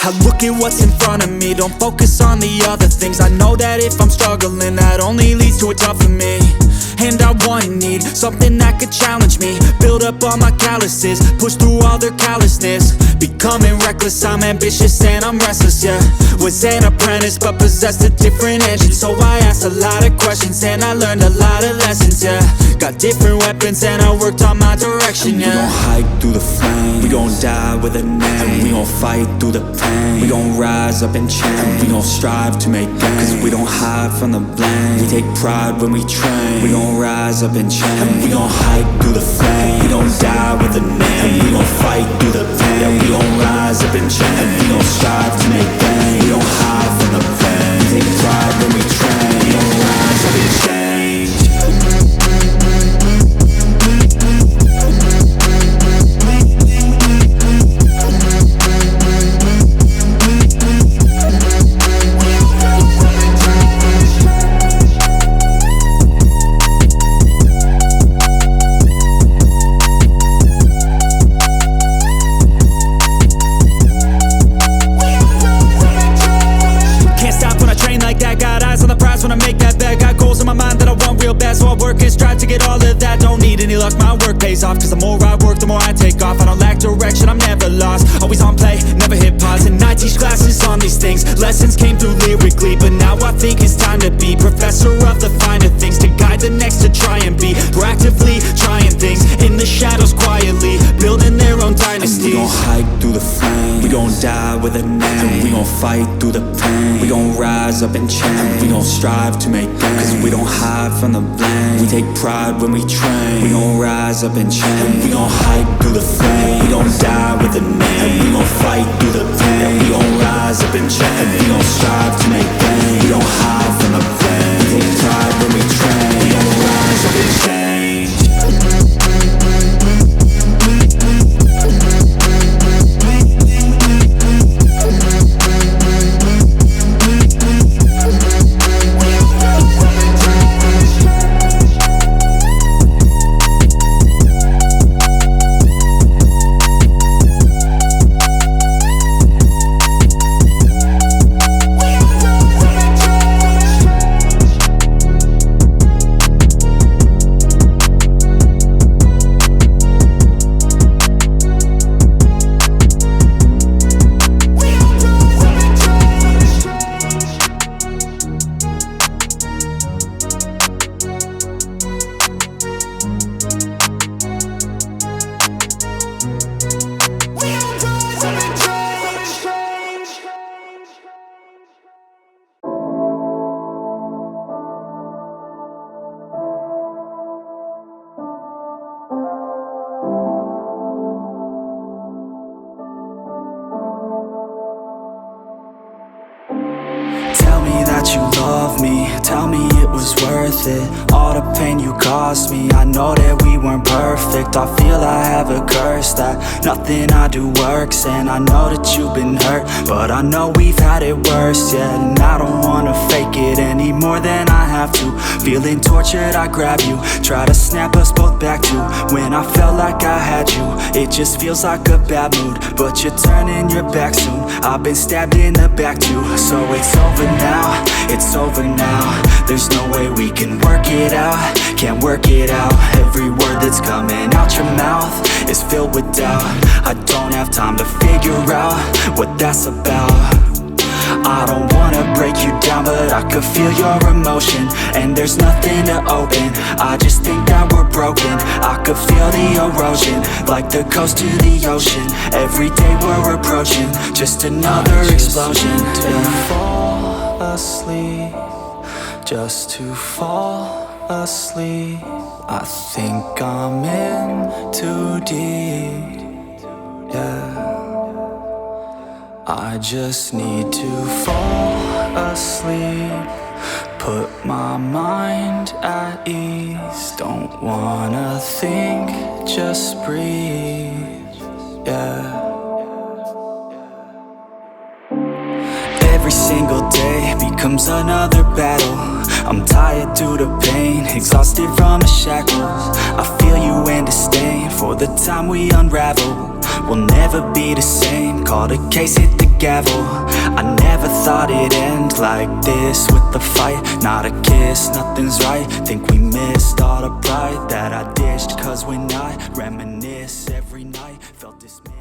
I look at what's in front of me, don't focus on the other things. I know that if I'm struggling, that only leads to a tougher me. And I want and need something that could challenge me, build up all my calluses, push through all their callousness. Becoming reckless, I'm ambitious and I'm restless, yeah. Was an apprentice but possessed a different engine, so I asked a lot of questions and I learned a lot of lessons, yeah. Got different weapons and I worked on my direction, yeah. We gon' hike through the flame, we gon' die with a name, and we gon' fight through the pain, we gon' rise up and change, we gon' strive to make gains, cause we don't hide from the blame, we take pride when we train, we gon' rise up and change, and we gon' hike through the flame, we gon' die with a name, and we gon' fight through the pain, yeah, we gon' rise up and change, and we gon' strive to make gains, we don't hide from the pain, we take pride when we train, we gon' rise up and change. My work pays off, cause the more I work, the more I take off. I don't lack direction, I'm never lost. Always on play, never hit pause. And I teach classes on these things. Lessons came through lyrically, but now I think it's time to be professor of the finer things, to guide the next, to try and be proactively trying things in the shadows quietly, building their own dynasty. And we gon' hike through the flame, we gon' die with a name, and we gon' fight through the pain, we gon' rise up and change, we gon' strive to make gains, cause we don't hide from the blame, we take pride when we train, we gon' rise up and change, and we gon' hike through the flame, we gon' die with a name, and we gon' fight through the pain, and we gon' rise up and change, and we gon' strive to make gains, we don't hide from the blame, we take pride when we train, we gon' rise up and change. You love me, tell me it was worth it. All the pain you caused me, I know that we weren't perfect. I feel I have a curse that nothing I do works, and I know that you've been hurt, but I know we've had it worse, yeah. And I don't wanna fake it any more than I have to. Feeling tortured, I grab you, try to snap us both back to when I felt like I had you. It just feels like a bad mood, but you're turning your back soon. I've been stabbed in the back too, so it's over now. It's over now, there's no way we can work it out. Can't work it out, every word that's coming out your mouth is filled with doubt. I don't have time to figure out what that's about. I don't wanna break you down, but I could feel your emotion, and there's nothing to open. I just think that we're broken. I could feel the erosion, like the coast to the ocean. Every day we're approaching just another explosion, yeah. Asleep, just to fall asleep. I think I'm in too deep, yeah. I just need to fall asleep, put my mind at ease. Don't wanna think, just breathe, yeah. Every single day becomes another battle. I'm tired due to pain, exhausted from the shackles. I feel you and disdain for the time we unravel. We'll never be the same, call the case, hit the gavel. I never thought it'd end like this, with the fight, not a kiss, nothing's right. Think we missed all the pride that I dished. Cause when I reminisce every night, felt dismissed.